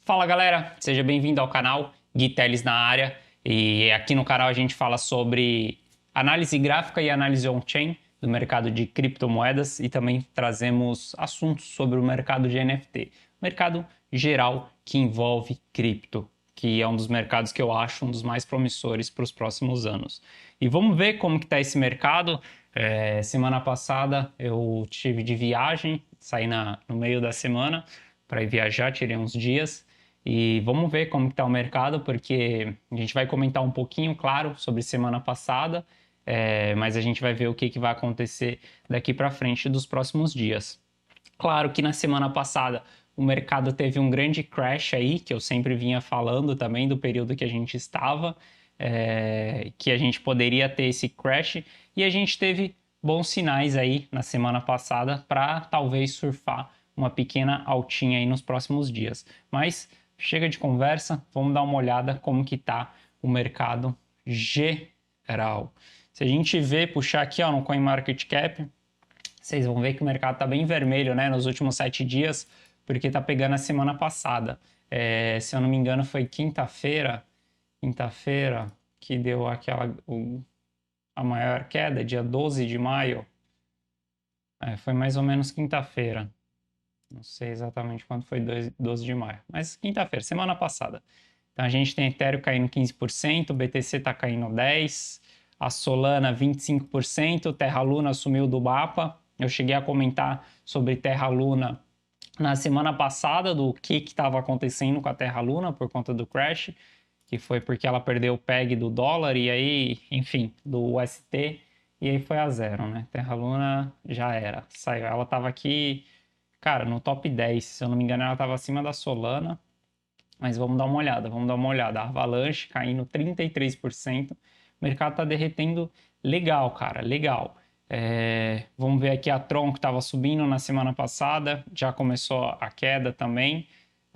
Fala galera, seja bem-vindo ao canal Gui Teles na área, e aqui no canal a gente fala sobre análise gráfica e análise on-chain do mercado de criptomoedas e também trazemos assuntos sobre o mercado de NFT, mercado geral que envolve cripto, que é um dos mercados que eu acho um dos mais promissores para os próximos anos. E vamos ver como que está esse mercado. Semana passada eu tive de viagem, saí no meio da semana para ir viajar, tirei uns dias. E vamos ver como está o mercado, porque a gente vai comentar um pouquinho, claro, sobre semana passada, mas a gente vai ver o que vai acontecer daqui para frente dos próximos dias. Claro que na semana passada o mercado teve um grande crash aí, que eu sempre vinha falando também do período que a gente estava, que a gente poderia ter esse crash, e a gente teve bons sinais aí na semana passada para talvez surfar uma pequena altinha aí nos próximos dias. Mas chega de conversa, vamos dar uma olhada como que tá o mercado geral. Se a gente puxar aqui ó, no CoinMarketCap, vocês vão ver que o mercado está bem vermelho, né, nos últimos 7 dias, porque está pegando a semana passada. Se eu não me engano, foi quinta-feira que deu a maior queda, dia 12 de maio. Foi mais ou menos quinta-feira. Não sei exatamente quando foi 12 de maio, mas quinta-feira, semana passada. Então a gente tem Ethereum caindo 15%, o BTC está caindo 10%, a Solana 25%, Terra Luna sumiu do mapa. Eu cheguei a comentar sobre Terra Luna na semana passada, do que estava acontecendo com a Terra Luna por conta do crash, que foi porque ela perdeu o PEG do dólar e aí, enfim, do UST, e aí foi a zero, né? Terra Luna já era, saiu. Ela estava aqui, cara, no top 10, se eu não me engano, ela estava acima da Solana, mas vamos dar uma olhada. A Avalanche caindo 33%, o mercado está derretendo legal, cara, legal. Vamos ver aqui a Tron que estava subindo na semana passada, já começou a queda também,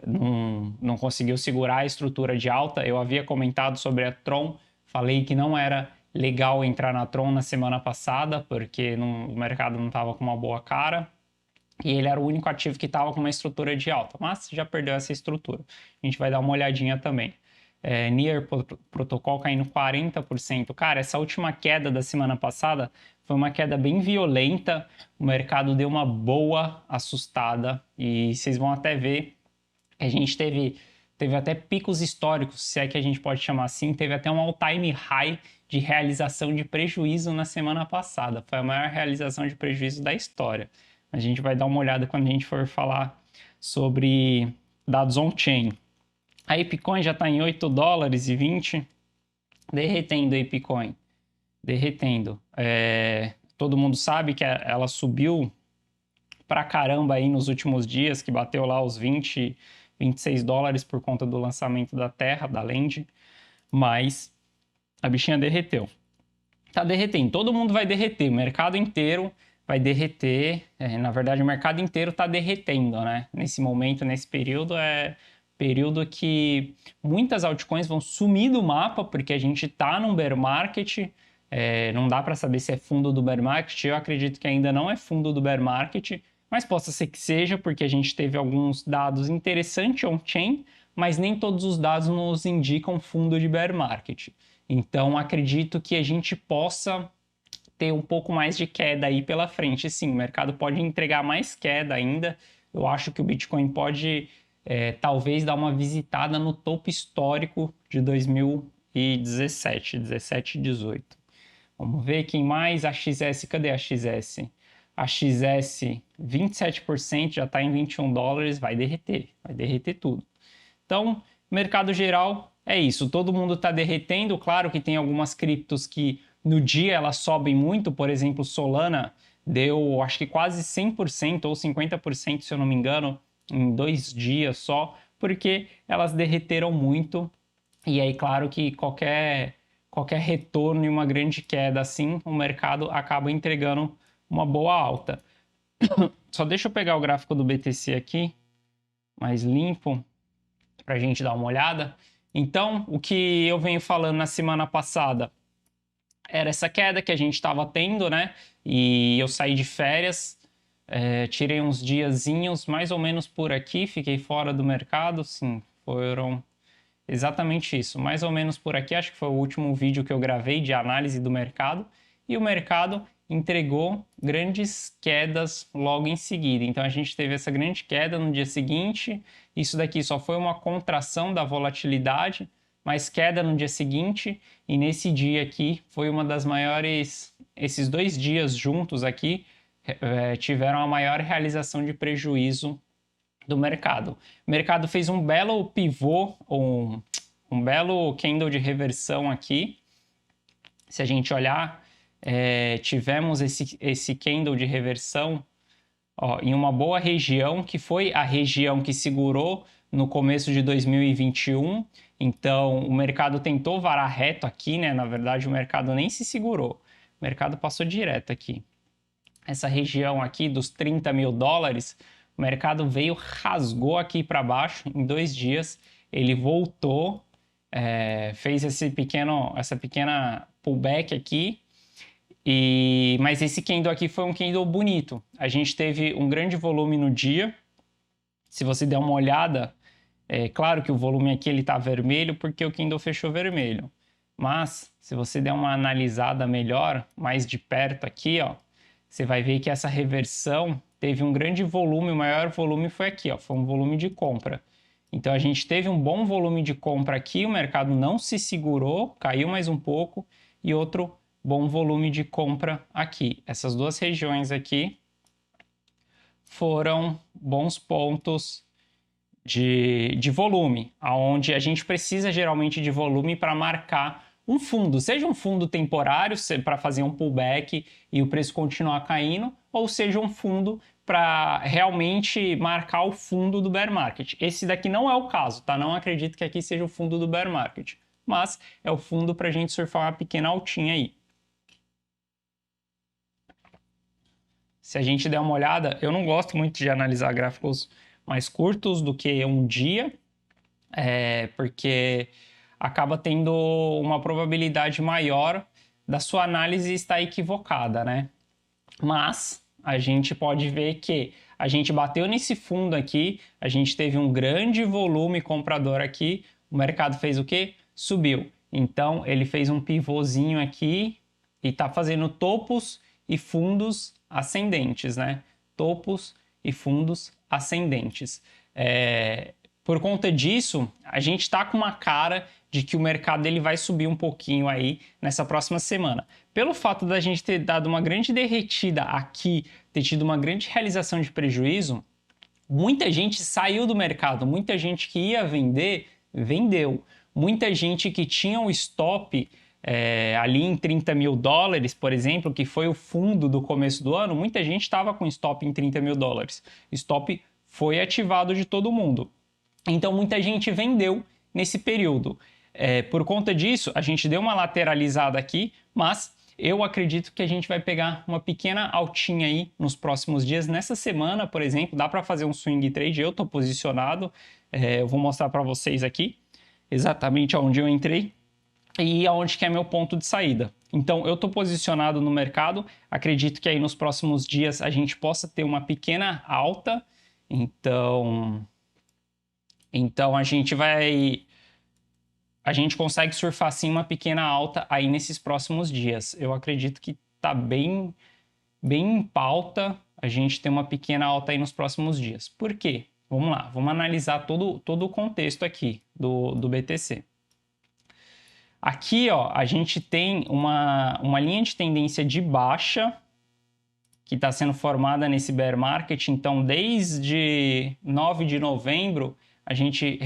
não conseguiu segurar a estrutura de alta. Eu havia comentado sobre a Tron, falei que não era legal entrar na Tron na semana passada, porque o mercado não estava com uma boa cara, e ele era o único ativo que estava com uma estrutura de alta, mas já perdeu essa estrutura. A gente vai dar uma olhadinha também. Near Protocol caindo 40%. Cara, essa última queda da semana passada foi uma queda bem violenta, o mercado deu uma boa assustada, e vocês vão até ver que a gente teve até picos históricos, se é que a gente pode chamar assim, teve até um all-time high de realização de prejuízo na semana passada. Foi a maior realização de prejuízo da história. A gente vai dar uma olhada quando a gente for falar sobre dados on-chain. A Apecoin já está em 8 dólares e 20, derretendo a Apecoin, derretendo. Todo mundo sabe que ela subiu pra caramba aí nos últimos dias, que bateu lá os 20, 26 dólares por conta do lançamento da Terra, da Land, mas a bichinha derreteu. Tá derretendo, todo mundo vai derreter, o mercado inteiro vai derreter. Na verdade, o mercado inteiro está derretendo, né? Nesse momento, nesse período, período que muitas altcoins vão sumir do mapa, porque a gente está num bear market. Não dá para saber se é fundo do bear market. Eu acredito que ainda não é fundo do bear market, mas possa ser que seja, porque a gente teve alguns dados interessantes on-chain, mas nem todos os dados nos indicam fundo de bear market. Então, acredito que a gente possa ter um pouco mais de queda aí pela frente. Sim, o mercado pode entregar mais queda ainda. Eu acho que o Bitcoin pode talvez dar uma visitada no topo histórico de 2017, 17 e 18. Vamos ver quem mais. A XS, cadê a XS? A XS, 27%, já está em 21 dólares, vai derreter tudo. Então, mercado geral é isso, todo mundo está derretendo. Claro que tem algumas criptos que no dia elas sobem muito, por exemplo, Solana deu acho que quase 100% ou 50%, se eu não me engano, em 2 dias só, porque elas derreteram muito. E aí, claro que qualquer retorno e uma grande queda assim, o mercado acaba entregando uma boa alta. Só deixa eu pegar o gráfico do BTC aqui, mais limpo, para a gente dar uma olhada. Então, o que eu venho falando na semana passada era essa queda que a gente estava tendo, né? E eu saí de férias, tirei uns diazinhos mais ou menos por aqui, fiquei fora do mercado, sim, foram exatamente isso, mais ou menos por aqui. Acho que foi o último vídeo que eu gravei de análise do mercado, e o mercado entregou grandes quedas logo em seguida. Então a gente teve essa grande queda no dia seguinte. Isso daqui só foi uma contração da volatilidade, mas queda no dia seguinte, e nesse dia aqui foi uma das maiores. Esses 2 dias juntos aqui tiveram a maior realização de prejuízo do mercado. O mercado fez um belo pivô, um belo candle de reversão aqui. Se a gente olhar, tivemos esse candle de reversão em uma boa região, que foi a região que segurou no começo de 2021. Então, o mercado tentou varar reto aqui, né? Na verdade, o mercado nem se segurou. O mercado passou direto aqui. Essa região aqui dos 30 mil dólares, o mercado veio, rasgou aqui para baixo em 2 dias. Ele voltou, fez essa pequena pullback aqui. Mas esse candle aqui foi um candle bonito. A gente teve um grande volume no dia. Se você der uma olhada, é claro que o volume aqui está vermelho porque o candle fechou vermelho. Mas se você der uma analisada melhor, mais de perto aqui, ó, você vai ver que essa reversão teve um grande volume. O maior volume foi aqui, ó, foi um volume de compra. Então a gente teve um bom volume de compra aqui, o mercado não se segurou, caiu mais um pouco, e outro bom volume de compra aqui. Essas 2 regiões aqui foram bons pontos de volume, aonde a gente precisa geralmente de volume para marcar um fundo, seja um fundo temporário para fazer um pullback e o preço continuar caindo, ou seja um fundo para realmente marcar o fundo do bear market. Esse daqui não é o caso, tá? Não acredito que aqui seja o fundo do bear market, mas é o fundo para a gente surfar uma pequena altinha aí. Se a gente der uma olhada, eu não gosto muito de analisar gráficos mais curtos do que um dia, porque acaba tendo uma probabilidade maior da sua análise estar equivocada, né? Mas a gente pode ver que a gente bateu nesse fundo aqui, a gente teve um grande volume comprador aqui, o mercado fez o quê? Subiu. Então ele fez um pivôzinho aqui e está fazendo topos e fundos ascendentes, né? Topos e fundos ascendentes. Por conta disso, a gente está com uma cara de que o mercado ele vai subir um pouquinho aí nessa próxima semana. Pelo fato da gente ter dado uma grande derretida aqui, ter tido uma grande realização de prejuízo, muita gente saiu do mercado, muita gente que ia vender, vendeu. Muita gente que tinha um stop ali em 30 mil dólares, por exemplo, que foi o fundo do começo do ano, muita gente estava com stop em 30 mil dólares. Stop foi ativado de todo mundo. Então, muita gente vendeu nesse período. Por conta disso, a gente deu uma lateralizada aqui, mas eu acredito que a gente vai pegar uma pequena altinha aí nos próximos dias. Nessa semana, por exemplo, dá para fazer um swing trade. Eu estou posicionado, eu vou mostrar para vocês aqui exatamente onde eu entrei e aonde que é meu ponto de saída. Então, eu estou posicionado no mercado. Acredito que aí nos próximos dias a gente possa ter uma pequena alta. Então a gente consegue surfar sim uma pequena alta aí nesses próximos dias. Eu acredito que está bem em pauta a gente ter uma pequena alta aí nos próximos dias. Por quê? Vamos lá, vamos analisar todo o contexto aqui do BTC. Aqui, ó, a gente tem uma linha de tendência de baixa que está sendo formada nesse bear market. Então, desde 9 de novembro, a gente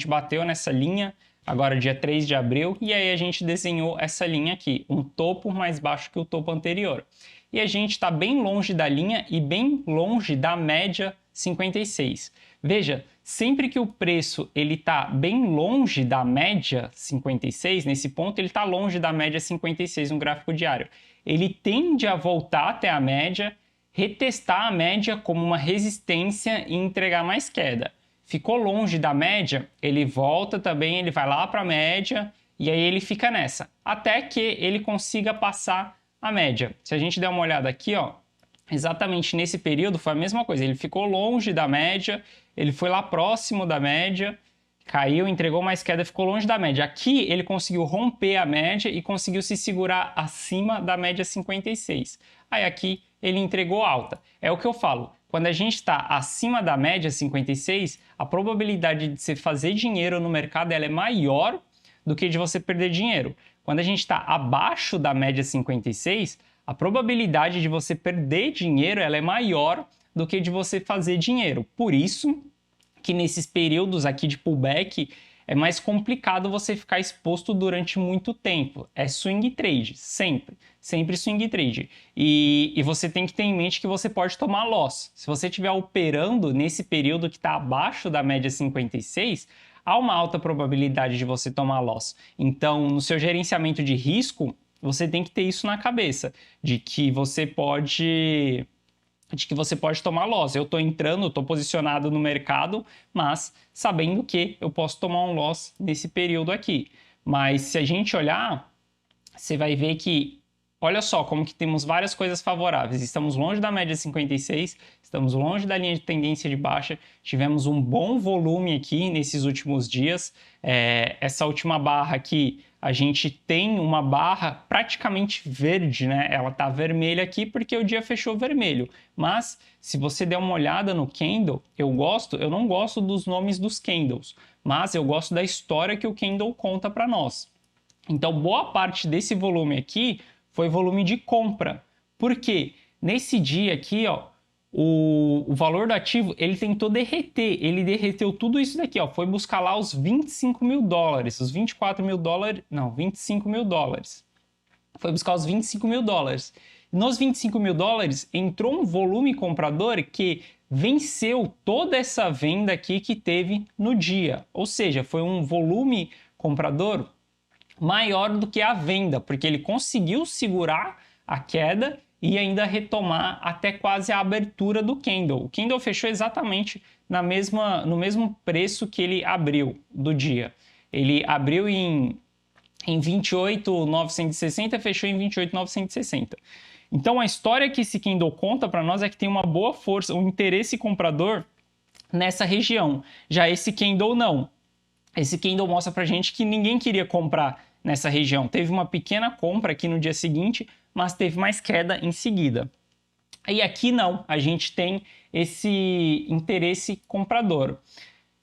bateu nessa linha, agora dia 3 de abril, e aí a gente desenhou essa linha aqui, um topo mais baixo que o topo anterior. E a gente está bem longe da linha e bem longe da média 56. Veja, sempre que o preço está bem longe da média 56, nesse ponto ele está longe da média 56 no gráfico diário. Ele tende a voltar até a média, retestar a média como uma resistência e entregar mais queda. Ficou longe da média, ele volta também, ele vai lá para a média e aí ele fica nessa, até que ele consiga passar a média. Se a gente der uma olhada aqui, ó, exatamente nesse período foi a mesma coisa, ele ficou longe da média, ele foi lá próximo da média, caiu, entregou mais queda, ficou longe da média. Aqui ele conseguiu romper a média e conseguiu se segurar acima da média 56. Aí aqui ele entregou alta. É o que eu falo, quando a gente está acima da média 56, a probabilidade de você fazer dinheiro no mercado ela é maior do que de você perder dinheiro. Quando a gente está abaixo da média 56, a probabilidade de você perder dinheiro ela é maior do que de você fazer dinheiro. Por isso que nesses períodos aqui de pullback é mais complicado você ficar exposto durante muito tempo. É swing trade, sempre swing trade. E você tem que ter em mente que você pode tomar loss. Se você estiver operando nesse período que está abaixo da média 56, há uma alta probabilidade de você tomar loss. Então, no seu gerenciamento de risco, você tem que ter isso na cabeça, de que você pode tomar loss. Eu estou entrando, estou posicionado no mercado, mas sabendo que eu posso tomar um loss nesse período aqui. Mas se a gente olhar, você vai ver que, olha só como que temos várias coisas favoráveis. Estamos longe da média 56, estamos longe da linha de tendência de baixa, tivemos um bom volume aqui nesses últimos dias. Essa última barra aqui, a gente tem uma barra praticamente verde, né? Ela tá vermelha aqui porque o dia fechou vermelho. Mas se você der uma olhada no candle, eu não gosto dos nomes dos candles, mas eu gosto da história que o candle conta para nós. Então, boa parte desse volume aqui foi volume de compra. Por quê? Nesse dia aqui, ó, o valor do ativo, ele tentou derreter, ele derreteu tudo isso daqui, ó, foi buscar lá os 25 mil dólares, os 24 mil dólares, não, 25 mil dólares. Foi buscar os 25 mil dólares. Nos 25 mil dólares, entrou um volume comprador que venceu toda essa venda aqui que teve no dia. Ou seja, foi um volume comprador maior do que a venda, porque ele conseguiu segurar a queda e ainda retomar até quase a abertura do candle. O candle fechou exatamente no mesmo preço que ele abriu do dia. Ele abriu em 28.960, fechou em 28.960. Então a história que esse candle conta para nós é que tem uma boa força, um interesse comprador nessa região. Já esse candle não. Esse candle mostra para gente que ninguém queria comprar nessa região. Teve uma pequena compra aqui no dia seguinte, mas teve mais queda em seguida. E aqui não, a gente tem esse interesse comprador.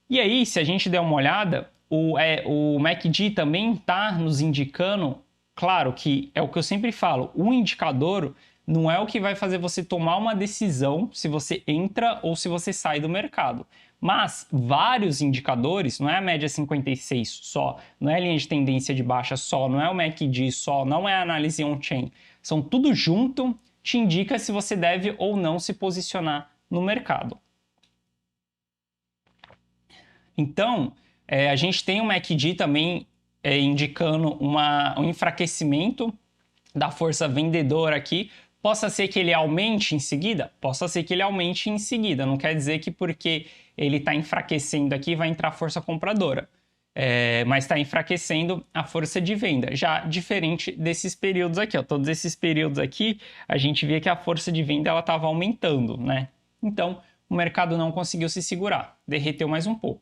E aí, se a gente der uma olhada, o MACD também está nos indicando, claro que é o que eu sempre falo, o indicador não é o que vai fazer você tomar uma decisão se você entra ou se você sai do mercado. Mas vários indicadores, não é a média 56 só, não é a linha de tendência de baixa só, não é o MACD só, não é a análise on-chain, são tudo junto, te indica se você deve ou não se posicionar no mercado. Então, a gente tem o MACD também indicando um enfraquecimento da força vendedora aqui. Possa ser que ele aumente em seguida? Possa ser que ele aumente em seguida. Não quer dizer que porque ele está enfraquecendo aqui vai entrar força compradora. Mas está enfraquecendo a força de venda. Já diferente desses períodos aqui, ó. Todos esses períodos aqui, a gente via que a força de venda estava aumentando, né? Então, o mercado não conseguiu se segurar. Derreteu mais um pouco.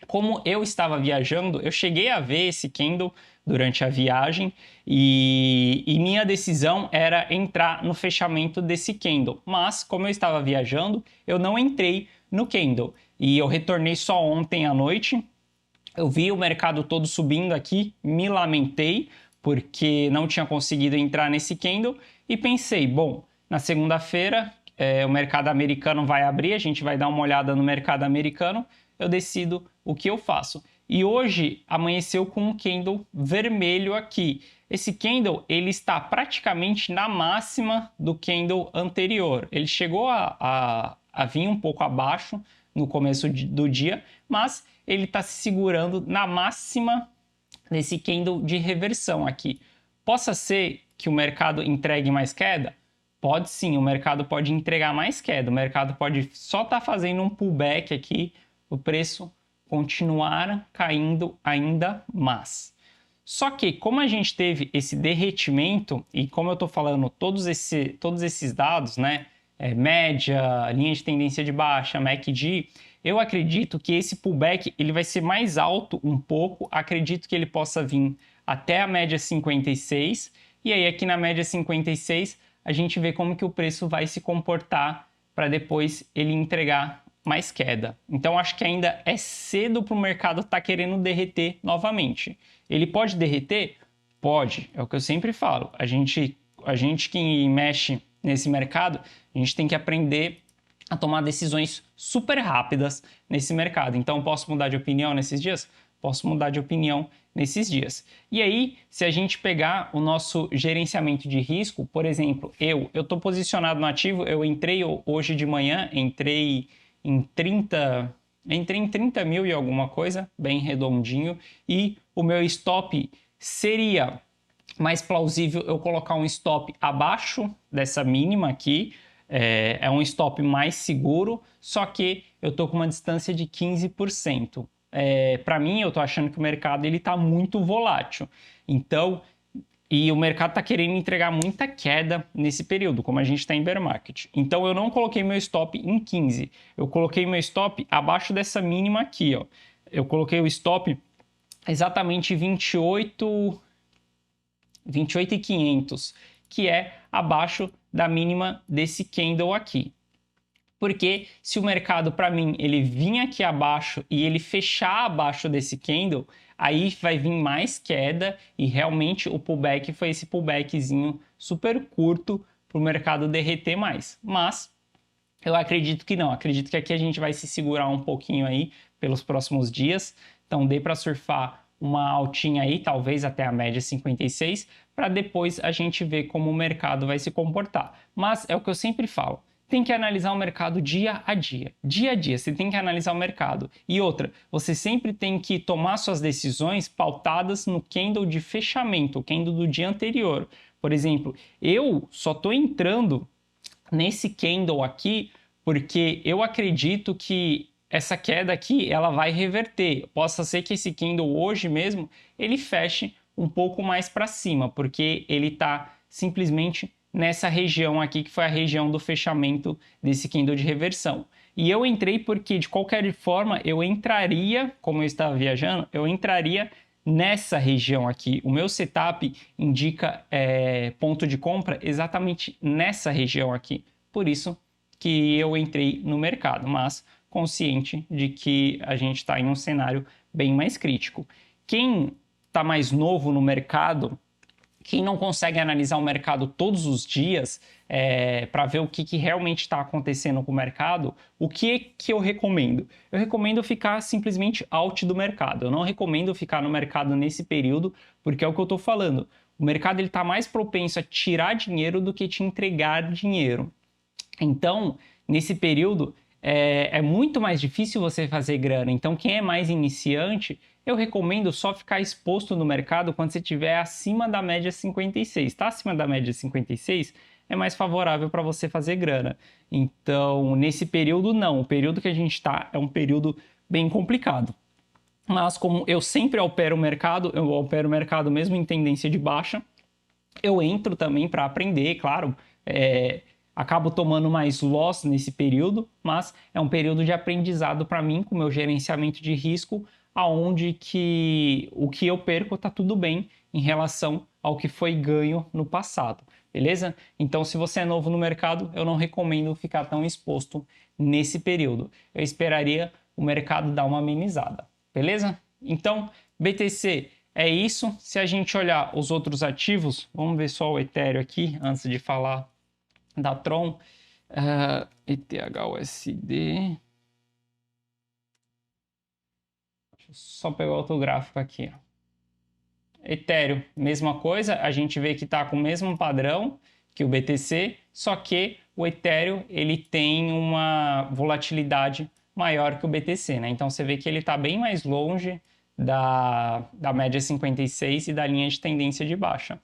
Como eu estava viajando, eu cheguei a ver esse candle durante a viagem e minha decisão era entrar no fechamento desse candle. Mas, como eu estava viajando, eu não entrei no candle. E eu retornei só ontem à noite. Eu vi o mercado todo subindo aqui, me lamentei porque não tinha conseguido entrar nesse candle e pensei, bom, na segunda-feira o mercado americano vai abrir, a gente vai dar uma olhada no mercado americano, eu decido o que eu faço. E hoje amanheceu com um candle vermelho aqui. Esse candle ele está praticamente na máxima do candle anterior. Ele chegou a vir um pouco abaixo no começo do dia, mas ele está se segurando na máxima desse candle de reversão aqui. Possa ser que o mercado entregue mais queda? Pode sim, o mercado pode entregar mais queda. O mercado pode só estar fazendo um pullback aqui, o preço continuar caindo ainda mais. Só que como a gente teve esse derretimento e como eu estou falando todos esses dados, né, média, linha de tendência de baixa, MACD, Eu acredito que esse pullback ele vai ser mais alto um pouco, acredito que ele possa vir até a média 56, e aí aqui na média 56 a gente vê como que o preço vai se comportar para depois ele entregar mais queda. Então acho que ainda é cedo para o mercado estar querendo derreter novamente. Ele pode derreter? Pode, é o que eu sempre falo. A gente que mexe nesse mercado, a gente tem que aprender a tomar decisões super rápidas nesse mercado. Então, posso mudar de opinião nesses dias? Posso mudar de opinião nesses dias. E aí, se a gente pegar o nosso gerenciamento de risco, por exemplo, eu estou posicionado no ativo, eu entrei hoje de manhã, entrei em 30 mil e alguma coisa, bem redondinho, e o meu stop seria mais plausível eu colocar um stop abaixo dessa mínima aqui, é um stop mais seguro, só que eu estou com uma distância de 15%. Para mim, eu estou achando que o mercado está muito volátil. Então, e o mercado está querendo entregar muita queda nesse período, como a gente está em bear market. Então, eu não coloquei meu stop em 15. Eu coloquei meu stop abaixo dessa mínima aqui, ó. Eu coloquei o stop exatamente 28.500, que é abaixo da mínima desse candle aqui. Porque se o mercado, para mim, ele vir aqui abaixo e ele fechar abaixo desse candle, aí vai vir mais queda e realmente o pullback foi esse pullbackzinho super curto para o mercado derreter mais. Mas eu acredito que não, acredito que aqui a gente vai se segurar um pouquinho aí pelos próximos dias, então dê para surfar uma altinha aí, talvez até a média 56, para depois a gente ver como o mercado vai se comportar. Mas é o que eu sempre falo, tem que analisar o mercado dia a dia, você tem que analisar o mercado. E outra, você sempre tem que tomar suas decisões pautadas no candle de fechamento, o candle do dia anterior. Por exemplo, eu só estou entrando nesse candle aqui porque eu acredito que essa queda aqui ela vai reverter. Possa ser que esse candle hoje mesmo ele feche um pouco mais para cima, porque ele está simplesmente nessa região aqui que foi a região do fechamento desse candle de reversão. E eu entrei porque de qualquer forma eu entraria, como eu estava viajando, eu entraria nessa região aqui. O meu setup indica ponto de compra exatamente nessa região aqui. Por isso que eu entrei no mercado, mas consciente de que a gente está em um cenário bem mais crítico. Quem está mais novo no mercado, quem não consegue analisar o mercado todos os dias para ver o que realmente está acontecendo com o mercado, o que eu recomendo? Eu recomendo ficar simplesmente out do mercado. Eu não recomendo ficar no mercado nesse período, porque é o que eu estou falando. O mercado está mais propenso a tirar dinheiro do que te entregar dinheiro. Então, nesse período, é muito mais difícil você fazer grana. Então, quem é mais iniciante, eu recomendo só ficar exposto no mercado quando você estiver acima da média 56. Está acima da média 56, é mais favorável para você fazer grana. Então, nesse período, não. O período que a gente está é um período bem complicado. Mas como eu sempre opero o mercado, eu opero o mercado mesmo em tendência de baixa, eu entro também para aprender, claro, acabo tomando mais loss nesse período, mas é um período de aprendizado para mim, com o meu gerenciamento de risco, aonde que o que eu perco está tudo bem em relação ao que foi ganho no passado, beleza? Então, se você é novo no mercado, eu não recomendo ficar tão exposto nesse período. Eu esperaria o mercado dar uma amenizada, beleza? Então, BTC é isso. Se a gente olhar os outros ativos, vamos ver só o Ethereum aqui, antes de falar da Tron, ETHUSD. Deixa eu só pegar outro gráfico aqui. Ethereum, mesma coisa, a gente vê que está com o mesmo padrão que o BTC, só que o Ethereum ele tem uma volatilidade maior que o BTC, né? Então você vê que ele está bem mais longe da média 56 e da linha de tendência de baixa.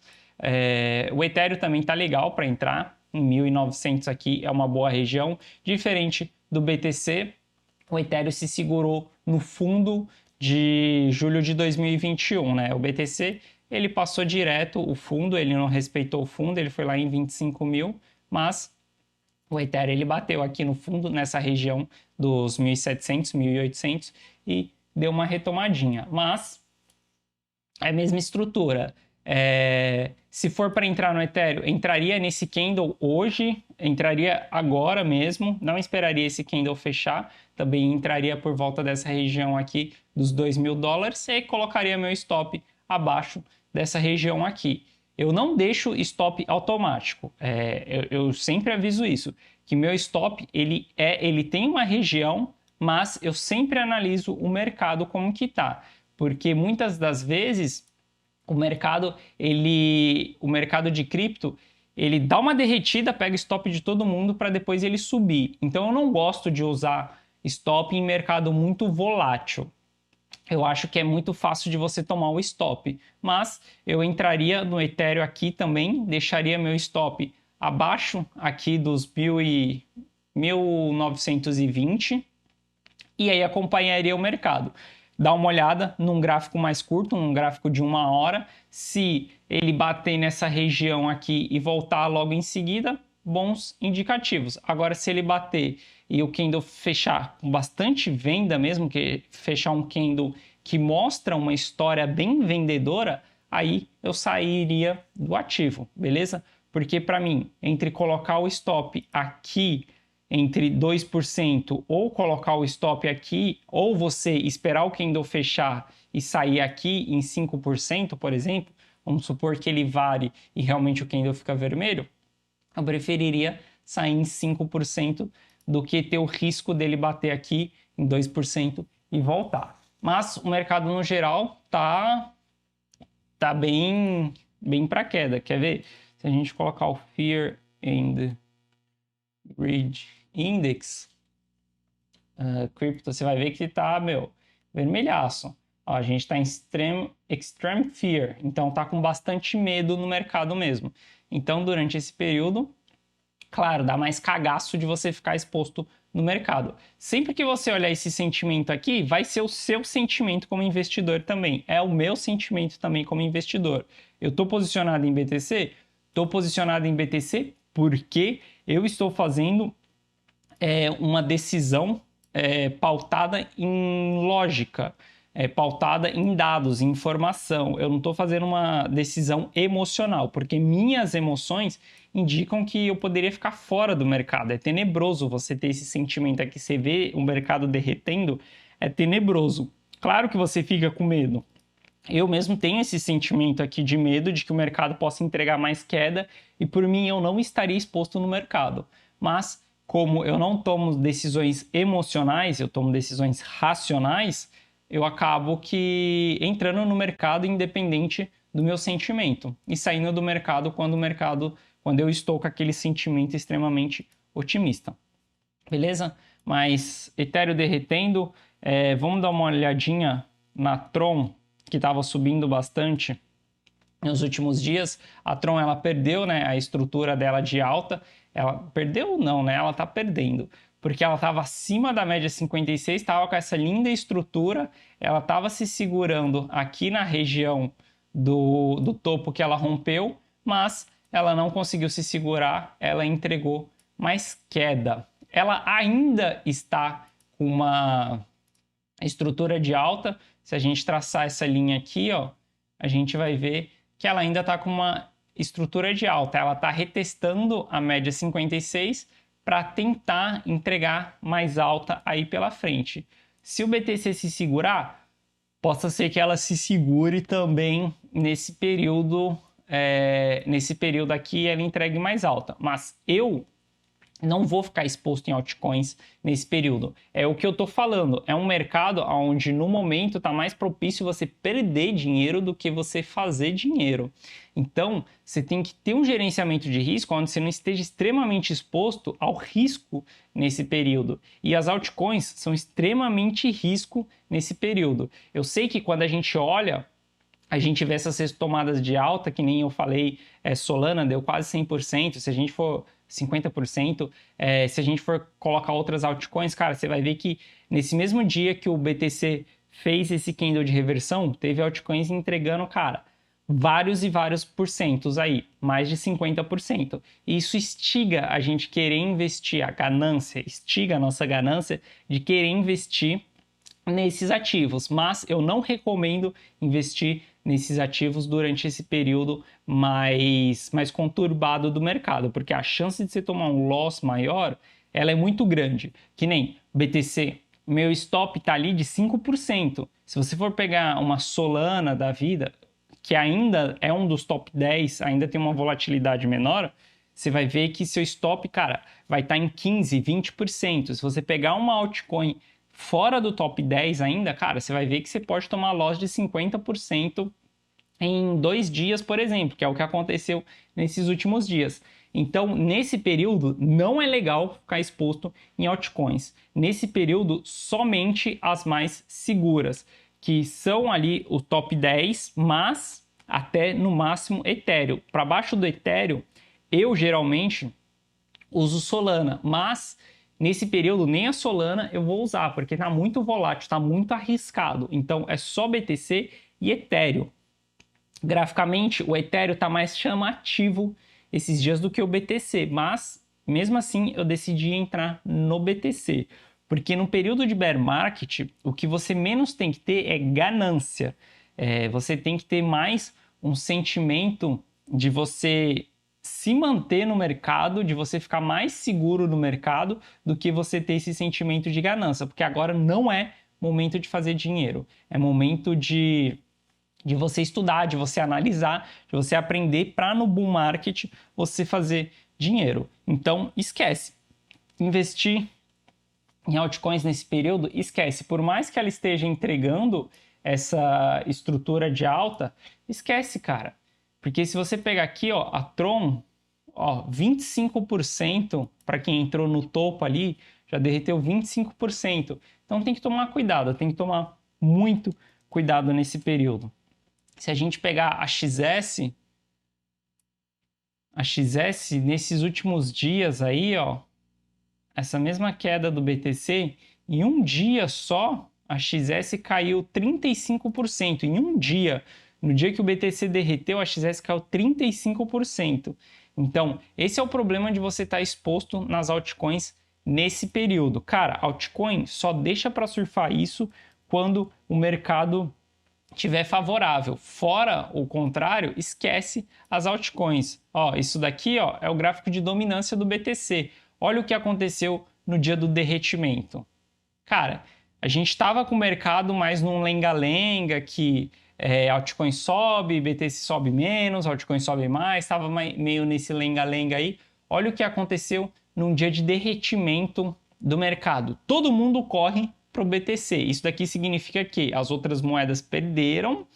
O Ethereum também está legal para entrar. Em 1.900 aqui é uma boa região. Diferente do BTC, o Ethereum se segurou no fundo de julho de 2021, né? O BTC, ele passou direto o fundo, ele não respeitou o fundo, ele foi lá em 25 mil, mas O Ethereum ele bateu aqui no fundo, nessa região dos 1.700, 1.800 e deu uma retomadinha. Mas é a mesma estrutura. Se for para entrar no Ethereum, entraria nesse candle hoje, entraria agora mesmo, não esperaria esse candle fechar, também entraria por volta dessa região aqui dos $2.000 e colocaria meu stop abaixo dessa região aqui. Eu não deixo stop automático, eu sempre aviso isso, que meu stop ele tem uma região, mas eu sempre analiso o mercado como que tá, porque muitas das vezes o mercado de cripto, ele dá uma derretida, pega stop de todo mundo para depois ele subir. Então eu não gosto de usar stop em mercado muito volátil. Eu acho que é muito fácil de você tomar o stop, mas eu entraria no Ethereum aqui também, deixaria meu stop abaixo aqui dos 1.920 e aí acompanharia o mercado. Dá uma olhada num gráfico mais curto, num gráfico de 1 hora. Se ele bater nessa região aqui e voltar logo em seguida, bons indicativos. Agora, se ele bater e o candle fechar com bastante venda mesmo, que fechar um candle que mostra uma história bem vendedora, aí eu sairia do ativo, beleza? Porque para mim, entre colocar o stop aqui entre 2% ou colocar o stop aqui, ou você esperar o candle fechar e sair aqui em 5%, por exemplo, vamos supor que ele vare e realmente o candle fica vermelho, eu preferiria sair em 5% do que ter o risco dele bater aqui em 2% e voltar. Mas o mercado no geral tá bem para queda. Quer ver? Se a gente colocar o Fear and Greed Index, Crypto, você vai ver que tá, vermelhaço. Ó, a gente tá em extreme fear, então tá com bastante medo no mercado mesmo. Então, durante esse período, claro, dá mais cagaço de você ficar exposto no mercado. Sempre que você olhar esse sentimento aqui, vai ser o seu sentimento como investidor também. É o meu sentimento também como investidor. Eu estou posicionado em BTC? Estou posicionado em BTC porque eu estou fazendo uma decisão pautada em lógica, pautada em dados, em informação. Eu não estou fazendo uma decisão emocional, porque minhas emoções indicam que eu poderia ficar fora do mercado. É tenebroso você ter esse sentimento aqui, você vê o mercado derretendo, é tenebroso. Claro que você fica com medo. Eu mesmo tenho esse sentimento aqui de medo de que o mercado possa entregar mais queda e por mim eu não estaria exposto no mercado. Mas como eu não tomo decisões emocionais, eu tomo decisões racionais, eu acabo que entrando no mercado independente do meu sentimento e saindo do mercado quando eu estou com aquele sentimento extremamente otimista. Beleza? Mas Ethereum derretendo, vamos dar uma olhadinha na Tron, que estava subindo bastante nos últimos dias. A Tron ela perdeu, né, a estrutura dela de alta. Ela perdeu não, né? Ela está perdendo. Porque ela estava acima da média 56, estava com essa linda estrutura, ela estava se segurando aqui na região do topo que ela rompeu, mas ela não conseguiu se segurar, ela entregou mais queda. Ela ainda está com uma estrutura de alta. Se a gente traçar essa linha aqui, ó, a gente vai ver que ela ainda está com uma estrutura de alta. Ela está retestando a média 56 para tentar entregar mais alta aí pela frente. Se o BTC se segurar, possa ser que ela se segure também nesse período aqui, ela entregue mais alta. Mas eu não vou ficar exposto em altcoins nesse período. É o que eu estou falando. É um mercado onde no momento está mais propício você perder dinheiro do que você fazer dinheiro. Então, você tem que ter um gerenciamento de risco onde você não esteja extremamente exposto ao risco nesse período. E as altcoins são extremamente risco nesse período. Eu sei que quando a gente olha, a gente vê essas tomadas de alta, que nem eu falei, Solana deu quase 100%, se a gente for 50%, se a gente for colocar outras altcoins, cara, você vai ver que nesse mesmo dia que o BTC fez esse candle de reversão, teve altcoins entregando, cara, vários e vários porcentos aí, mais de 50%. E isso instiga a gente querer investir, a ganância, instiga a nossa ganância de querer investir nesses ativos, mas eu não recomendo investir nesses ativos durante esse período mais conturbado do mercado, porque a chance de você tomar um loss maior, ela é muito grande, que nem BTC, meu stop está ali de 5%. Se você for pegar uma Solana da vida, que ainda é um dos top 10, ainda tem uma volatilidade menor, você vai ver que seu stop, cara, vai estar em 15%, 20%. Se você pegar uma altcoin fora do top 10 ainda, cara, você vai ver que você pode tomar loss de 50% em 2 dias, por exemplo, que é o que aconteceu nesses últimos dias. Então, nesse período, não é legal ficar exposto em altcoins. Nesse período, somente as mais seguras, que são ali o top 10, mas até no máximo Ethereum. Para baixo do Ethereum, eu geralmente uso Solana, mas nesse período nem a Solana eu vou usar, porque está muito volátil, está muito arriscado. Então é só BTC e Ethereum. Graficamente, o Ethereum está mais chamativo esses dias do que o BTC, mas mesmo assim eu decidi entrar no BTC, porque no período de bear market, o que você menos tem que ter é ganância. Você tem que ter mais um sentimento de você se manter no mercado, de você ficar mais seguro no mercado do que você ter esse sentimento de ganância, porque agora não é momento de fazer dinheiro, é momento de você estudar, de você analisar, de você aprender para no bull market você fazer dinheiro. Então, esquece. Investir em altcoins nesse período, esquece. Por mais que ela esteja entregando essa estrutura de alta, esquece, cara. Porque se você pegar aqui, ó, a Tron, ó, 25% para quem entrou no topo ali, já derreteu 25%. Então tem que tomar cuidado, tem que tomar muito cuidado nesse período. Se a gente pegar a XS nesses últimos dias aí, ó, essa mesma queda do BTC, em um dia só, a XS caiu 35%. Em um dia, no dia que o BTC derreteu, a XS caiu 35%. Então, esse é o problema de você estar exposto nas altcoins nesse período. Cara, altcoin só deixa para surfar isso quando o mercado tiver favorável. Fora o contrário, esquece as altcoins. Ó, isso daqui, ó, é o gráfico de dominância do BTC. Olha o que aconteceu no dia do derretimento. Cara, a gente estava com o mercado mais num lenga-lenga, que altcoin sobe, BTC sobe menos, altcoin sobe mais, estava meio nesse lenga-lenga aí. Olha o que aconteceu num dia de derretimento do mercado. Todo mundo corre para o BTC. Isso daqui significa que as outras moedas perderam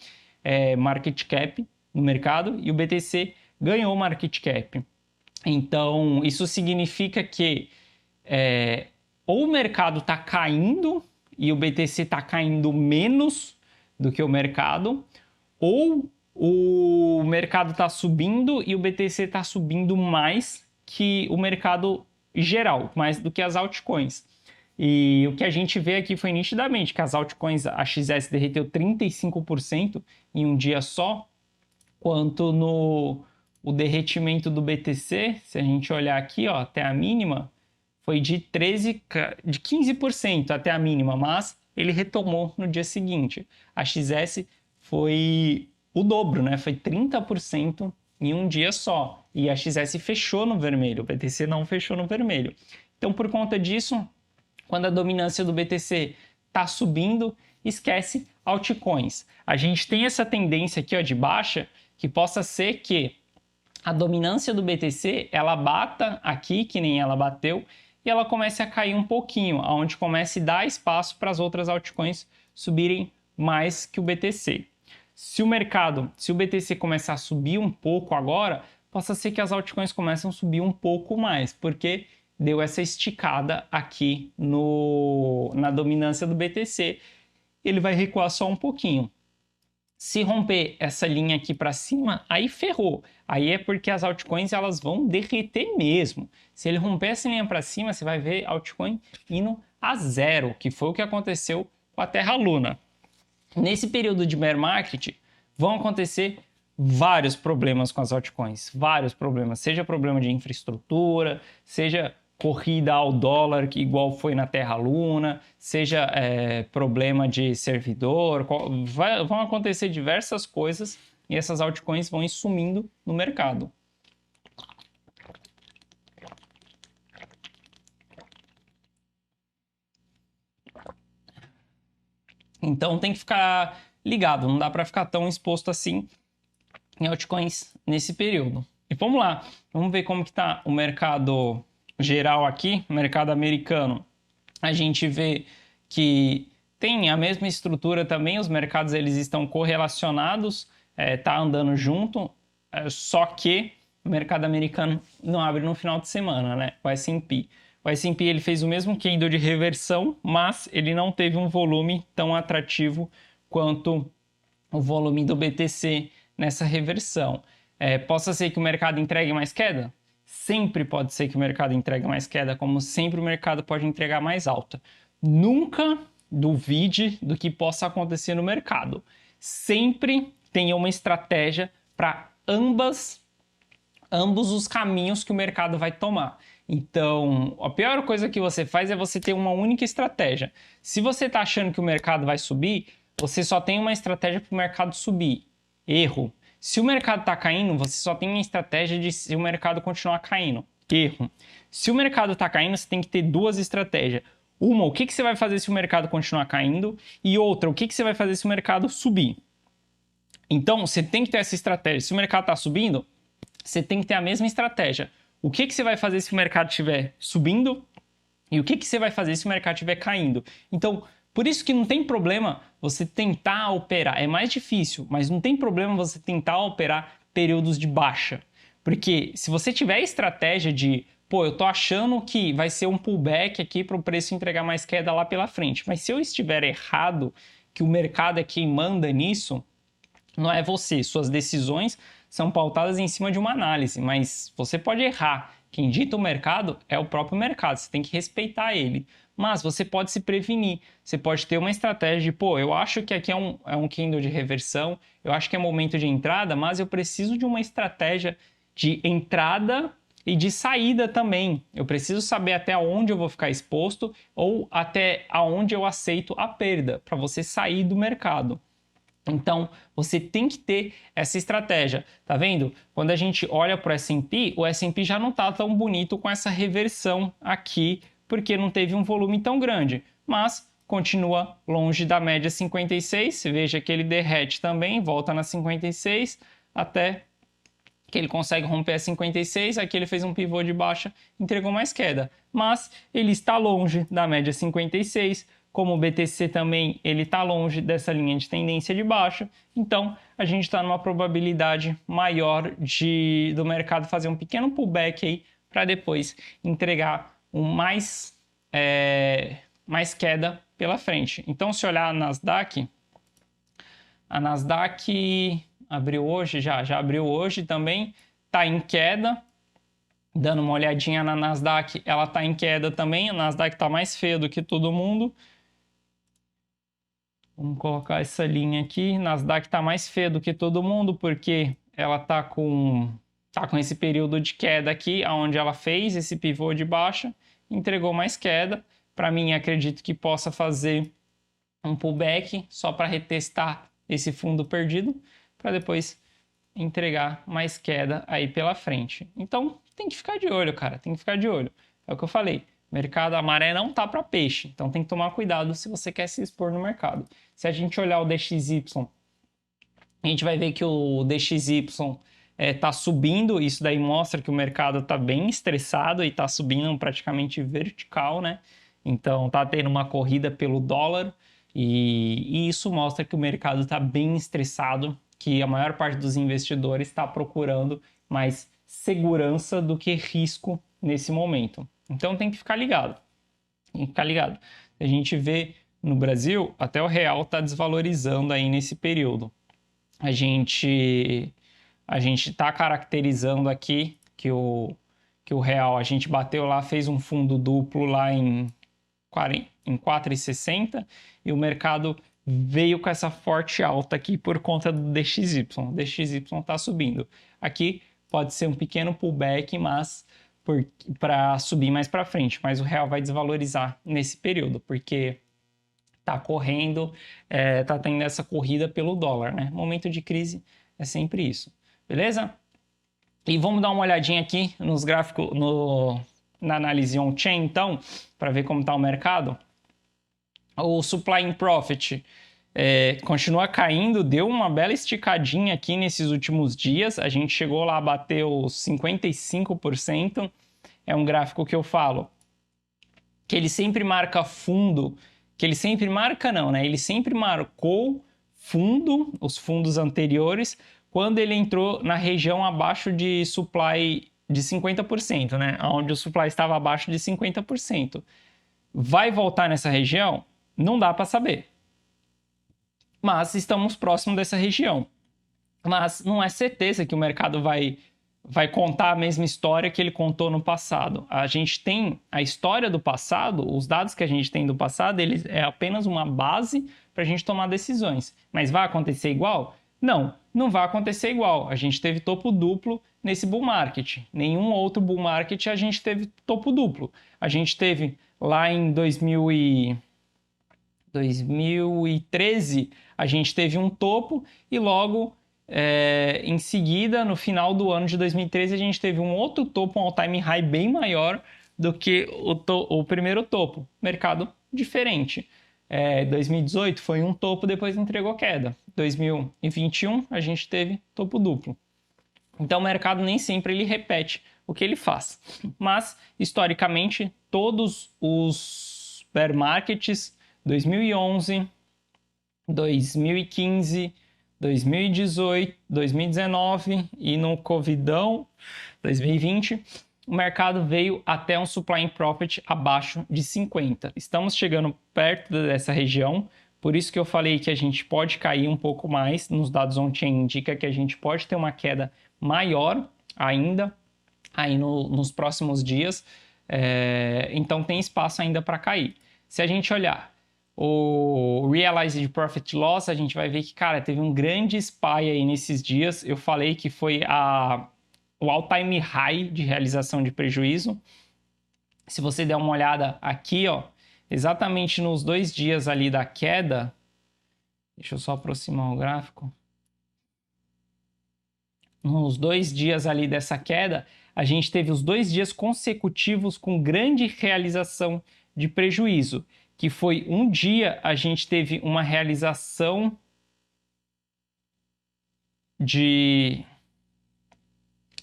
market cap no mercado e o BTC ganhou market cap. Então, isso significa que ou o mercado está caindo e o BTC está caindo menos do que o mercado, ou o mercado está subindo e o BTC está subindo mais que o mercado geral, mais do que as altcoins. E o que a gente vê aqui foi nitidamente que as altcoins, a XS derreteu 35% em um dia só, quanto o derretimento do BTC, se a gente olhar aqui, ó, até a mínima, foi de 15% até a mínima, mas ele retomou no dia seguinte. A XS foi o dobro, né? Foi 30% em um dia só. E a XS fechou no vermelho, o BTC não fechou no vermelho. Então, por conta disso, quando a dominância do BTC está subindo, esquece altcoins. A gente tem essa tendência aqui, ó, de baixa, que possa ser que a dominância do BTC, ela bata aqui, que nem ela bateu, e ela comece a cair um pouquinho, onde comece a dar espaço para as outras altcoins subirem mais que o BTC. Se o BTC começar a subir um pouco agora, possa ser que as altcoins comecem a subir um pouco mais, porque deu essa esticada aqui na dominância do BTC. Ele vai recuar só um pouquinho. Se romper essa linha aqui para cima, aí ferrou. Aí é porque as altcoins elas vão derreter mesmo. Se ele romper essa linha para cima, você vai ver altcoin indo a zero, que foi o que aconteceu com a Terra Luna. Nesse período de bear market, vão acontecer vários problemas com as altcoins, vários problemas, seja problema de infraestrutura, seja corrida ao dólar, que igual foi na Terra Luna, seja problema de servidor, vão acontecer diversas coisas e essas altcoins vão ir sumindo no mercado. Então tem que ficar ligado, não dá para ficar tão exposto assim em altcoins nesse período. E vamos lá, vamos ver como que está o mercado geral aqui, mercado americano. A gente vê que tem a mesma estrutura também, os mercados eles estão correlacionados, tá andando junto, só que o mercado americano não abre no final de semana, né? O S&P. O S&P ele fez o mesmo candle de reversão, mas ele não teve um volume tão atrativo quanto o volume do BTC nessa reversão. Possa ser que o mercado entregue mais queda? Sempre pode ser que o mercado entregue mais queda, como sempre o mercado pode entregar mais alta. Nunca duvide do que possa acontecer no mercado. Sempre tenha uma estratégia para ambos os caminhos que o mercado vai tomar. Então, a pior coisa que você faz é você ter uma única estratégia. Se você está achando que o mercado vai subir, você só tem uma estratégia para o mercado subir. Erro. Se o mercado está caindo, você só tem uma estratégia de se o mercado continuar caindo. Erro. Se o mercado está caindo, você tem que ter duas estratégias. Uma, o que você vai fazer se o mercado continuar caindo? E outra, o que você vai fazer se o mercado subir? Então, você tem que ter essa estratégia. Se o mercado está subindo, você tem que ter a mesma estratégia. O que você vai fazer se o mercado estiver subindo? E o que você vai fazer se o mercado estiver caindo? Então, por isso que não tem problema você tentar operar. É mais difícil, mas não tem problema você tentar operar períodos de baixa. Porque se você tiver a estratégia de, pô, eu tô achando que vai ser um pullback aqui para o preço entregar mais queda lá pela frente. Mas se eu estiver errado, que o mercado é quem manda nisso, não é você. Suas decisões são pautadas em cima de uma análise, mas você pode errar. Quem dita o mercado é o próprio mercado, você tem que respeitar ele. Mas você pode se prevenir, você pode ter uma estratégia de, pô, eu acho que aqui é um candle de reversão, eu acho que é momento de entrada, mas eu preciso de uma estratégia de entrada e de saída também. Eu preciso saber até onde eu vou ficar exposto ou até onde eu aceito a perda, para você sair do mercado. Então, você tem que ter essa estratégia, tá vendo? Quando a gente olha para o S&P já não está tão bonito com essa reversão aqui, porque não teve um volume tão grande, mas continua longe da média 56, veja que ele derrete também, volta na 56, até que ele consegue romper a 56, aqui ele fez um pivô de baixa, entregou mais queda, mas ele está longe da média 56, como o BTC também ele está longe dessa linha de tendência de baixa, então a gente está numa probabilidade maior do mercado fazer um pequeno pullback aí para depois entregar mais queda pela frente. Então se olhar a Nasdaq abriu hoje, já abriu hoje também, está em queda. Dando uma olhadinha na Nasdaq, ela está em queda também, a Nasdaq está mais feia do que todo mundo. Vamos colocar essa linha aqui. Nasdaq está mais feia do que todo mundo porque ela está com esse período de queda aqui, onde ela fez esse pivô de baixa, entregou mais queda. Para mim, acredito que possa fazer um pullback só para retestar esse fundo perdido, para depois entregar mais queda aí pela frente. Então, tem que ficar de olho, cara, tem que ficar de olho. É o que eu falei. Mercado, a maré não tá para peixe, então tem que tomar cuidado se você quer se expor no mercado. Se a gente olhar o DXY, a gente vai ver que o DXY tá subindo, isso daí mostra que o mercado tá bem estressado e tá subindo praticamente vertical, né? Então tá tendo uma corrida pelo dólar e isso mostra que o mercado está bem estressado, que a maior parte dos investidores está procurando mais segurança do que risco nesse momento. Então tem que ficar ligado. Tem que ficar ligado. A gente vê no Brasil, até o real está desvalorizando aí nesse período. A gente está caracterizando aqui que o real, a gente bateu lá, fez um fundo duplo lá em 4,60 e o mercado veio com essa forte alta aqui por conta do DXY. O DXY está subindo. Aqui pode ser um pequeno pullback, mas para subir mais para frente. Mas o real vai desvalorizar nesse período, porque está correndo, está tendo essa corrida pelo dólar, né? Momento de crise é sempre isso. Beleza? E vamos dar uma olhadinha aqui nos gráficos, na análise on-chain, então, para ver como está o mercado. O Supply in Profit continua caindo, deu uma bela esticadinha aqui nesses últimos dias. A gente chegou lá a bater os 55%. É um gráfico que eu falo que ele sempre marca fundo, que ele sempre marca não, né? Ele sempre marcou fundo, os fundos anteriores, quando ele entrou na região abaixo de supply de 50%, né? Onde o supply estava abaixo de 50%. Vai voltar nessa região? Não dá para saber. Mas estamos próximo dessa região. Mas não é certeza que o mercado vai contar a mesma história que ele contou no passado. A gente tem a história do passado, os dados que a gente tem do passado, eles é apenas uma base para a gente tomar decisões. Mas vai acontecer igual? Não vai acontecer igual. A gente teve topo duplo nesse bull market. Nenhum outro bull market a gente teve topo duplo. A gente teve lá em 2013, a gente teve um topo e logo em seguida, no final do ano de 2013, a gente teve um outro topo, um all-time high bem maior do que o primeiro topo. Mercado diferente. 2018 foi um topo, depois entregou queda. 2021 a gente teve topo duplo. Então o mercado nem sempre ele repete o que ele faz. Mas, historicamente, todos os bear markets, 2011, 2015, 2018, 2019 e no Covidão 2020, o mercado veio até um supply in profit abaixo de 50. Estamos chegando perto dessa região, por isso que eu falei que a gente pode cair um pouco mais. Nos dados on-chain indica que a gente pode ter uma queda maior ainda aí nos próximos dias, então tem espaço ainda para cair. Se a gente olhar o Realized Profit Loss, a gente vai ver que, cara, teve um grande spy aí nesses dias. Eu falei que foi o all-time high de realização de prejuízo. Se você der uma olhada aqui, ó, exatamente nos 2 dias ali da queda, deixa eu só aproximar o gráfico. Nos 2 dias ali dessa queda, a gente teve os 2 dias consecutivos com grande realização de prejuízo, que foi um dia a gente teve uma realização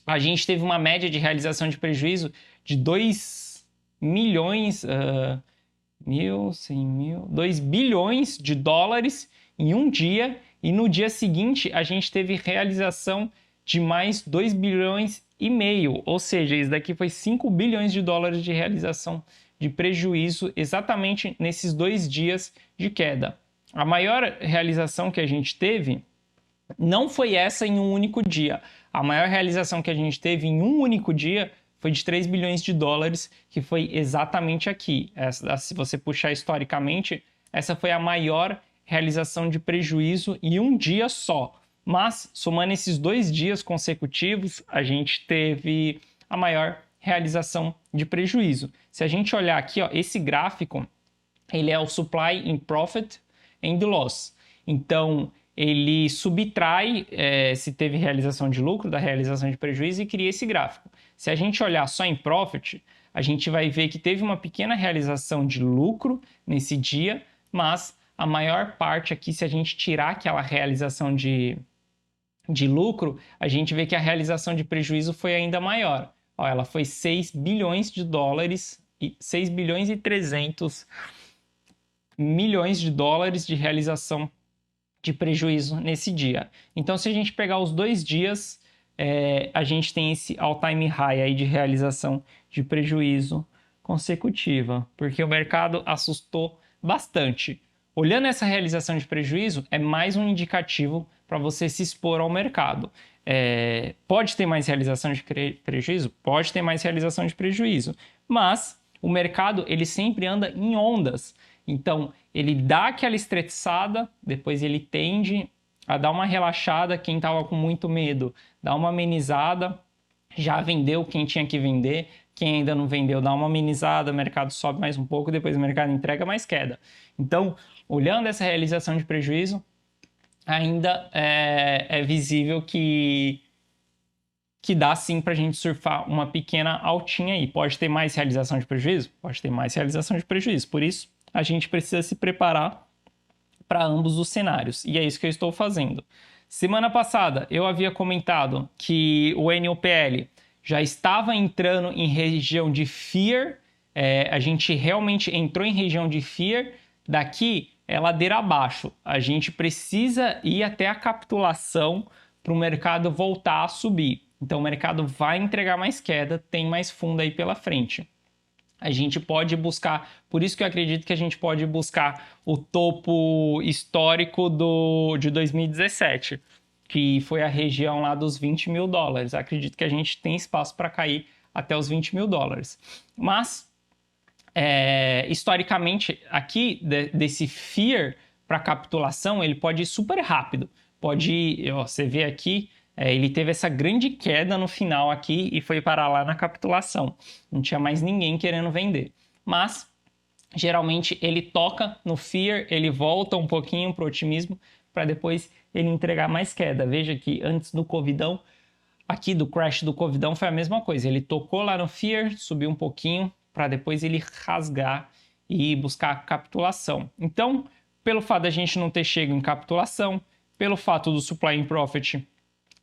a gente teve uma média de realização de prejuízo de 2 milhões, 2 bilhões de dólares em um dia, e no dia seguinte a gente teve realização de mais 2 bilhões e meio, ou seja, isso daqui foi 5 bilhões de dólares de realização de prejuízo exatamente nesses 2 dias de queda. A maior realização que a gente teve não foi essa em um único dia. A maior realização que a gente teve em um único dia foi de 3 bilhões de dólares, que foi exatamente aqui. Se você puxar historicamente, essa foi a maior realização de prejuízo em um dia só. Mas, somando esses 2 dias consecutivos, a gente teve a maior realização de prejuízo. Se a gente olhar aqui, ó, esse gráfico, ele é o Supply in Profit and Loss. Então, ele subtrai se teve realização de lucro da realização de prejuízo e cria esse gráfico. Se a gente olhar só em Profit, a gente vai ver que teve uma pequena realização de lucro nesse dia, mas a maior parte aqui, se a gente tirar aquela realização de lucro, a gente vê que a realização de prejuízo foi ainda maior. Ó, ela foi 6 bilhões de dólares, 6 bilhões e 300 milhões de dólares de realização de prejuízo nesse dia. Então, se a gente pegar os 2 dias, a gente tem esse all-time high aí de realização de prejuízo consecutiva, porque o mercado assustou bastante. Olhando essa realização de prejuízo, é mais um indicativo para você se expor ao mercado. Pode ter mais realização de prejuízo? Pode ter mais realização de prejuízo, mas o mercado ele sempre anda em ondas. Então, ele dá aquela estressada, depois ele tende a dar uma relaxada, quem estava com muito medo dá uma amenizada, já vendeu quem tinha que vender, quem ainda não vendeu dá uma amenizada, o mercado sobe mais um pouco, depois o mercado entrega mais queda. Então, olhando essa realização de prejuízo, ainda é visível que dá sim para a gente surfar uma pequena altinha aí. Pode ter mais realização de prejuízo? Pode ter mais realização de prejuízo. Por isso, a gente precisa se preparar para ambos os cenários. E é isso que eu estou fazendo. Semana passada, eu havia comentado que o NOPL já estava entrando em região de Fear. A gente realmente entrou em região de Fear. Daqui é ladeira abaixo. A gente precisa ir até a capitulação para o mercado voltar a subir. Então o mercado vai entregar mais queda, tem mais fundo aí pela frente. A gente pode buscar, por isso que eu acredito que a gente pode buscar o topo histórico de 2017, que foi a região lá dos 20 mil dólares. Acredito que a gente tem espaço para cair até os 20 mil dólares. Mas, historicamente, aqui, desse fear para capitulação, ele pode ir super rápido. Pode ir, você vê aqui, ele teve essa grande queda no final aqui e foi parar lá na capitulação. Não tinha mais ninguém querendo vender. Mas, geralmente, ele toca no fear, ele volta um pouquinho para o otimismo, para depois ele entregar mais queda. Veja que antes do Covidão, aqui do crash do Covidão foi a mesma coisa. Ele tocou lá no fear, subiu um pouquinho, para depois ele rasgar e buscar a capitulação. Então, pelo fato da gente não ter chego em capitulação, pelo fato do supply in profit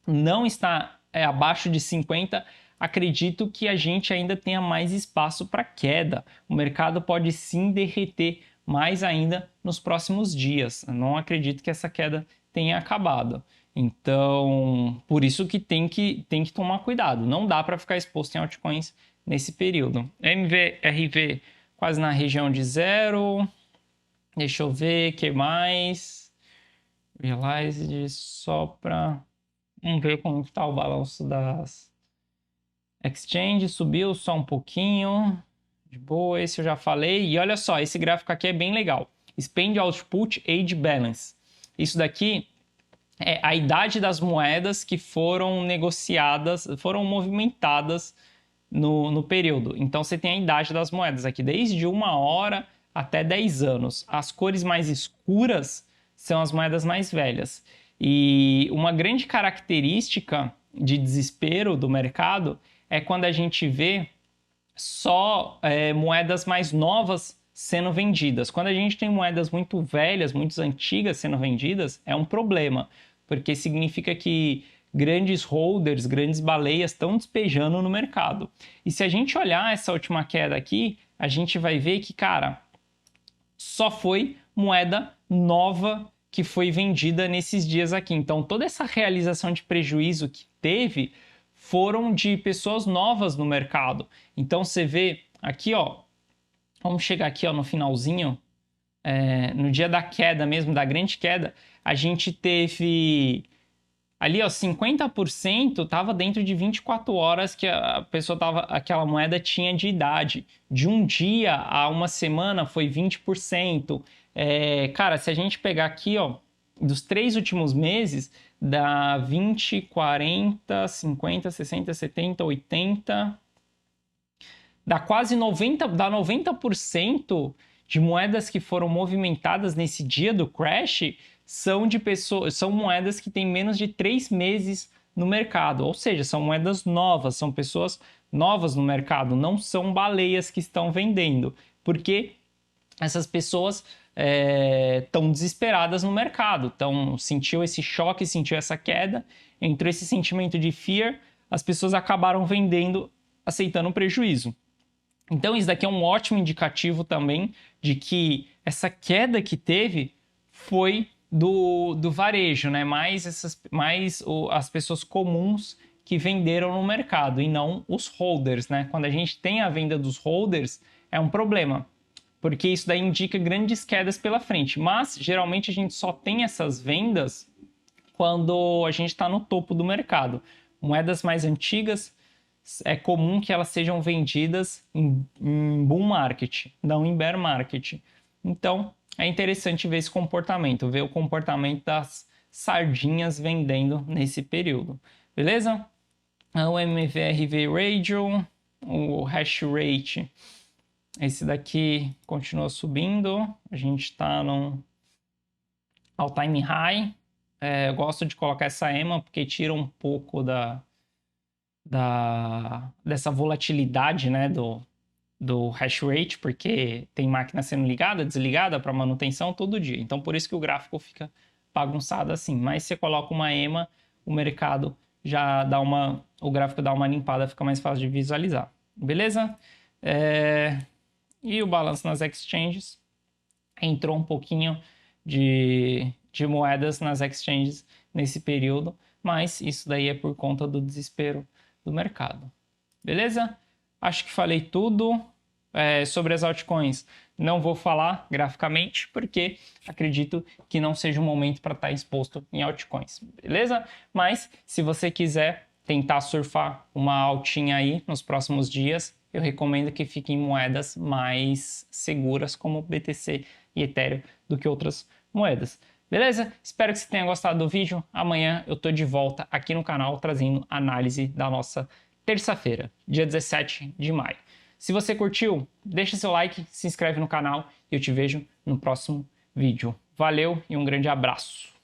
não está abaixo de 50, acredito que a gente ainda tenha mais espaço para queda. O mercado pode sim derreter mais ainda nos próximos dias. Eu não acredito que essa queda tenha acabado. Então, por isso que tem que tomar cuidado. Não dá para ficar exposto em altcoins nesse período. MVRV quase na região de zero. Deixa eu ver o que mais. Realize só para... Vamos ver como está o balanço das exchange. Subiu só um pouquinho. De boa, esse eu já falei. E olha só, esse gráfico aqui é bem legal. Spend Output Age Balance. Isso daqui é a idade das moedas que foram negociadas, foram movimentadas no período. Então você tem a idade das moedas aqui, desde 1 hora até 10 anos. As cores mais escuras são as moedas mais velhas. E uma grande característica de desespero do mercado é quando a gente vê só moedas mais novas sendo vendidas. Quando a gente tem moedas muito velhas, muito antigas sendo vendidas, é um problema, porque significa que grandes holders, grandes baleias estão despejando no mercado. E se a gente olhar essa última queda aqui, a gente vai ver que, cara, só foi moeda nova que foi vendida nesses dias aqui. Então, toda essa realização de prejuízo que teve foram de pessoas novas no mercado. Então, você vê aqui, ó, vamos chegar aqui ó, no finalzinho, no dia da queda mesmo, da grande queda, a gente teve ali, ó, 50% estava dentro de 24 horas que a pessoa tava, aquela moeda tinha de idade. De um dia a uma semana foi 20%. Cara, se a gente pegar aqui, ó, dos 3 últimos meses, dá 20, 40, 50, 60, 70, 80... Dá quase 90% de moedas que foram movimentadas nesse dia do crash são de pessoas, são moedas que têm menos de 3 meses no mercado, ou seja, são moedas novas, são pessoas novas no mercado, não são baleias que estão vendendo, porque essas pessoas estão desesperadas no mercado, sentiu esse choque, sentiu essa queda, entrou esse sentimento de fear, as pessoas acabaram vendendo, aceitando o prejuízo. Então, isso daqui é um ótimo indicativo também de que essa queda que teve foi do varejo, né? Mais as pessoas comuns que venderam no mercado e não os holders, né? Quando a gente tem a venda dos holders, é um problema, porque isso daí indica grandes quedas pela frente. Mas, geralmente, a gente só tem essas vendas quando a gente está no topo do mercado. Moedas mais antigas, é comum que elas sejam vendidas em bull market, não em bear market. Então, é interessante ver esse comportamento, ver o comportamento das sardinhas vendendo nesse período, beleza? O MVRV Radio, o hash rate, esse daqui continua subindo, a gente está no all-time high. Eu gosto de colocar essa EMA porque tira um pouco dessa volatilidade, né, do hash rate, porque tem máquina sendo ligada, desligada para manutenção todo dia. Então, por isso que o gráfico fica bagunçado assim. Mas se você coloca uma EMA, o mercado já dá o gráfico dá uma limpada, fica mais fácil de visualizar. Beleza? E o balanço nas exchanges entrou um pouquinho de moedas nas exchanges nesse período, mas isso daí é por conta do desespero do mercado. Beleza? Acho que falei tudo. Sobre as altcoins, não vou falar graficamente, porque acredito que não seja o momento para estar exposto em altcoins, beleza? Mas se você quiser tentar surfar uma altinha aí nos próximos dias, eu recomendo que fique em moedas mais seguras como BTC e Ethereum do que outras moedas. Beleza? Espero que você tenha gostado do vídeo. Amanhã eu tô de volta aqui no canal trazendo análise da nossa terça-feira, dia 17 de maio. Se você curtiu, deixa seu like, se inscreve no canal e eu te vejo no próximo vídeo. Valeu e um grande abraço!